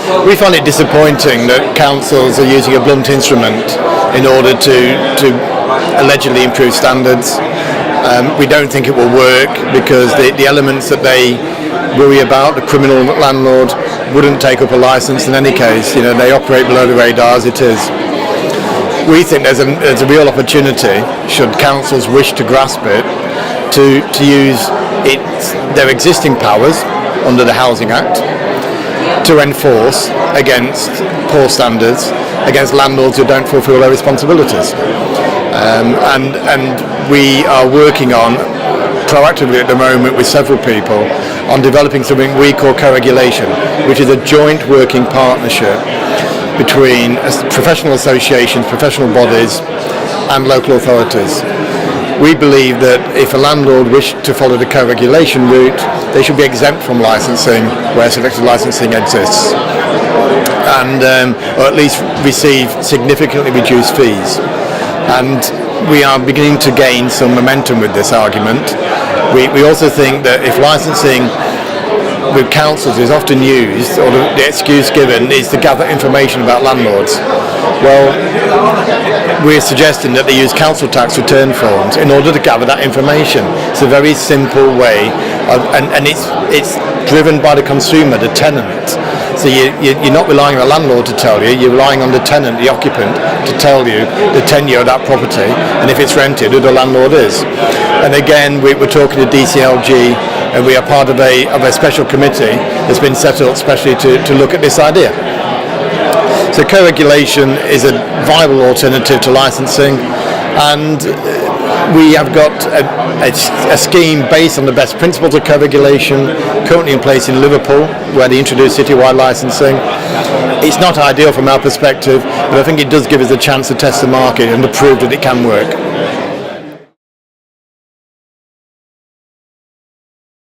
We find it disappointing that councils are using a blunt instrument in order to allegedly improve standards. We don't think it will work because the elements that they worry about, the criminal landlord, wouldn't take up a licence in any case. They operate below the radar as it is. We think there's a real opportunity, should councils wish to grasp it, to use their existing powers under the Housing Act to enforce against poor standards, against landlords who don't fulfil their responsibilities. And we are working on, proactively at the moment with several people, on developing something we call co-regulation, which is a joint working partnership between professional associations, professional bodies and local authorities. We believe that if a landlord wished to follow the co-regulation route, they should be exempt from licensing where selective licensing exists, and or at least receive significantly reduced fees. And we are beginning to gain some momentum with this argument. We also think that if licensing with councils is often used, or the excuse given is to gather information about landlords, well, we're suggesting that they use council tax return forms in order to gather that information. It's a very simple way, and it's driven by the consumer, the tenant. So you're not relying on the landlord to tell you, you're relying on the tenant, the occupant, to tell you the tenure of that property, and if it's rented, who the landlord is. And again, we're talking to DCLG, and we are part of a special committee that's been set up especially to look at this idea. So co-regulation is a viable alternative to licensing, and we have got a scheme based on the best principles of co-regulation currently in place in Liverpool, where they introduced citywide licensing. It's not ideal from our perspective, but I think it does give us a chance to test the market and to prove that it can work.